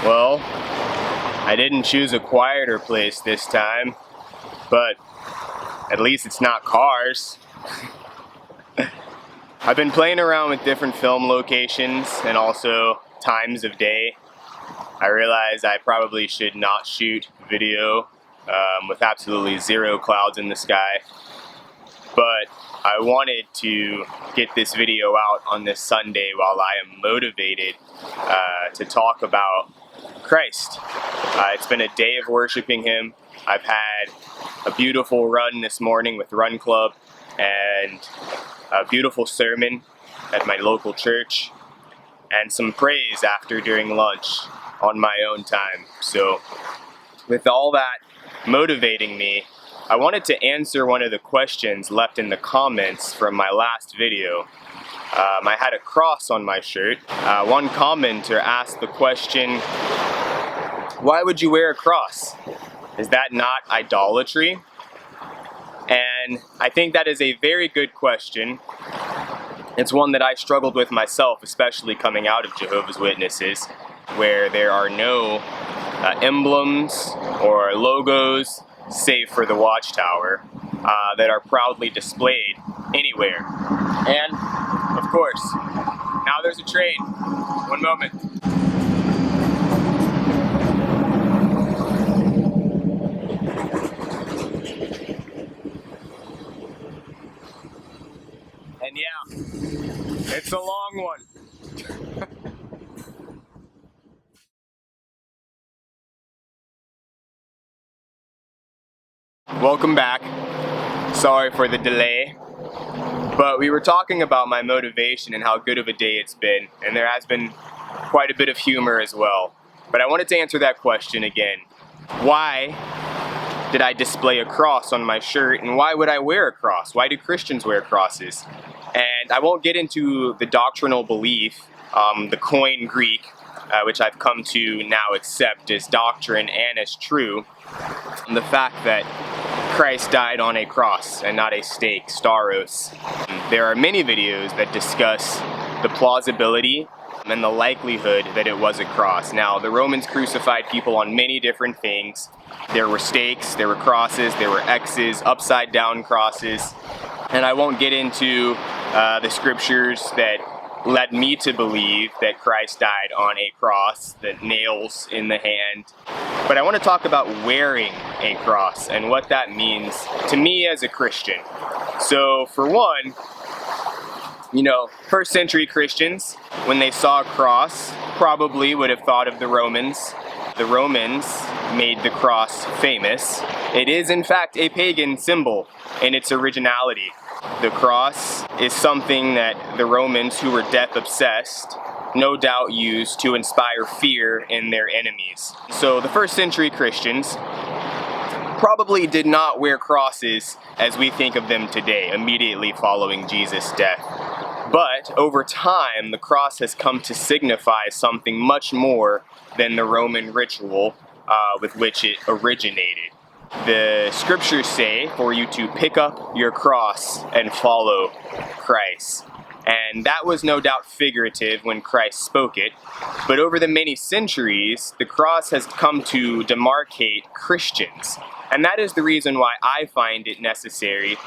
Well, I didn't choose a quieter place this time, but at least it's not cars. I've been playing around with different film locations and also times of day. I realize I probably should not shoot video with absolutely zero clouds in the sky, but I wanted to get this video out on this Sunday while I am motivated to talk about Christ. It's been a day of worshiping Him. I've had a beautiful run this morning with Run Club and a beautiful sermon at my local church and some praise after during lunch on my own time. So with all that motivating me, I wanted to answer one of the questions left in the comments from my last video. I had a cross on my shirt. One commenter asked the question, why would you wear a cross? Is that not idolatry? And I think that is a very good question. It's one that I struggled with myself, especially coming out of Jehovah's Witnesses, where there are no emblems or logos, save for the watchtower, that are proudly displayed anywhere. And, of course, now there's a train. One moment. And yeah, it's a long one. Welcome back. Sorry for the delay. But we were talking about my motivation and how good of a day it's been, and there has been quite a bit of humor as well. But I wanted to answer that question again. Why did I display a cross on my shirt, and why would I wear a cross? Why do Christians wear crosses? And I won't get into the doctrinal belief, the Koine Greek, which I've come to now accept as doctrine and as true, and the fact that Christ died on a cross and not a stake, staros. There are many videos that discuss the plausibility and the likelihood that it was a cross. Now, the Romans crucified people on many different things. There were stakes, there were crosses, there were X's, upside down crosses, and I won't get into the scriptures that led me to believe that Christ died on a cross, the nails in the hand. But I want to talk about wearing a cross and what that means to me as a Christian. So for one, first century Christians, when they saw a cross, probably would have thought of the Romans. The Romans made the cross famous. It is in fact a pagan symbol in its originality. The cross is something that the Romans, who were death obsessed, no doubt used to inspire fear in their enemies. So the first century Christians probably did not wear crosses as we think of them today, immediately following Jesus' death. But over time, the cross has come to signify something much more than the Roman ritual with which it originated. The scriptures say for you to pick up your cross and follow Christ. And that was no doubt figurative when Christ spoke it. But over the many centuries, the cross has come to demarcate Christians. And that is the reason why I find it necessary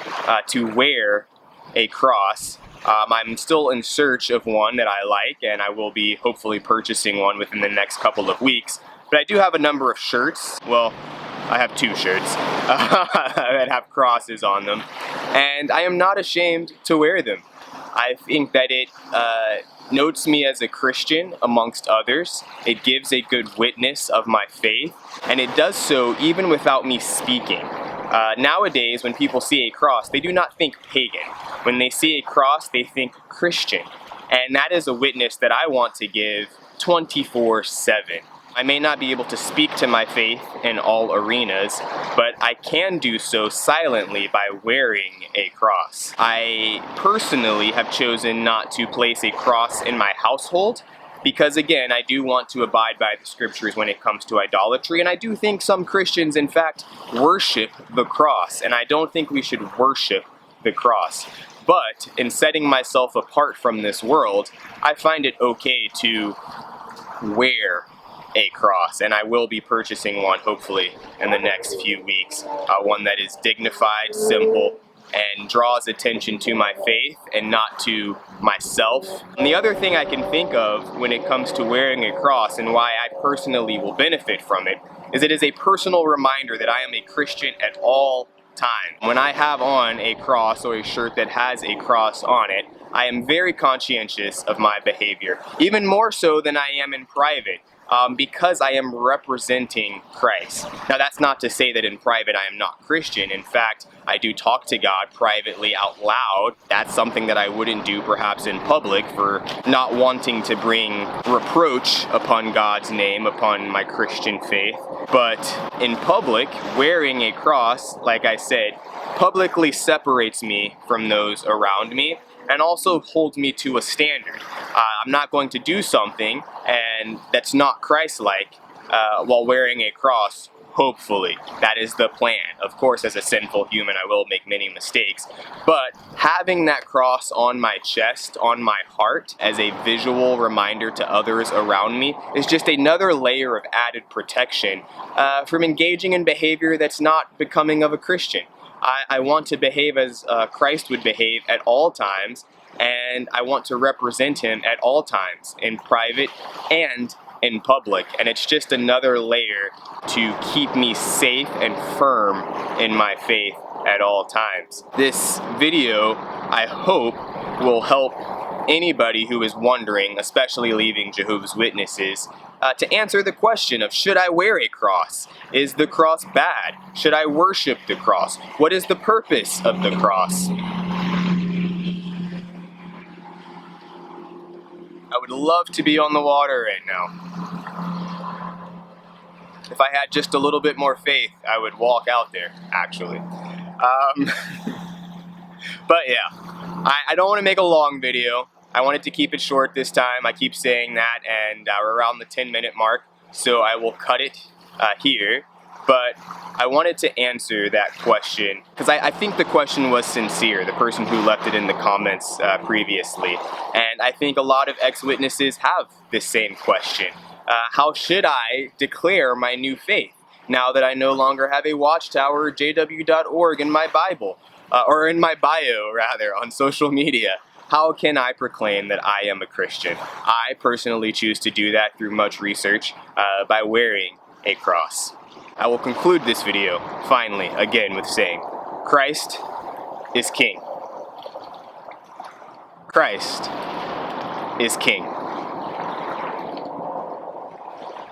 to wear a cross. I'm still in search of one that I like, and I will be hopefully purchasing one within the next couple of weeks. But I do have a number of shirts. Well, I have two shirts that have crosses on them, and I am not ashamed to wear them. I think that it notes me as a Christian amongst others. It gives a good witness of my faith, and it does so even without me speaking. Nowadays, when people see a cross, they do not think pagan. When they see a cross, they think Christian, and that is a witness that I want to give 24/7. I may not be able to speak to my faith in all arenas, but I can do so silently by wearing a cross. I personally have chosen not to place a cross in my household because, again, I do want to abide by the scriptures when it comes to idolatry, and I do think some Christians, in fact, worship the cross, and I don't think we should worship the cross. But in setting myself apart from this world, I find it okay to wear a cross, and I will be purchasing one hopefully in the next few weeks. One that is dignified, simple, and draws attention to my faith and not to myself. And the other thing I can think of when it comes to wearing a cross and why I personally will benefit from it is a personal reminder that I am a Christian at all time. When I have on a cross or a shirt that has a cross on it, I am very conscientious of my behavior, even more so than I am in private. Because I am representing Christ. Now that's not to say that in private I am not Christian. In fact, I do talk to God privately out loud. That's something that I wouldn't do perhaps in public for not wanting to bring reproach upon God's name, upon my Christian faith. But in public, wearing a cross, like I said, publicly separates me from those around me and also holds me to a standard. I'm not going to do something and that's not Christ-like while wearing a cross, hopefully. That is the plan. Of course, as a sinful human, I will make many mistakes, but having that cross on my chest, on my heart, as a visual reminder to others around me is just another layer of added protection from engaging in behavior that's not becoming of a Christian. I want to behave as Christ would behave at all times, and I want to represent him at all times, in private and in public. And it's just another layer to keep me safe and firm in my faith at all times. This video, I hope, will help anybody who is wondering, especially leaving Jehovah's Witnesses, to answer the question of, should I wear a cross? Is the cross bad? Should I worship the cross? What is the purpose of the cross? I would love to be on the water right now. If I had just a little bit more faith, I would walk out there, actually. But yeah, I don't want to make a long video. I wanted to keep it short this time. I keep saying that, and we're around the 10-minute mark, so I will cut it here. But I wanted to answer that question, because I think the question was sincere, the person who left it in the comments previously. And I think a lot of ex-witnesses have this same question. How should I declare my new faith now that I no longer have a watchtower or jw.org in my Bible, or in my bio rather, on social media? How can I proclaim that I am a Christian? I personally choose to do that through much research by wearing a cross. I will conclude this video, finally, again with saying, Christ is King. Christ is King.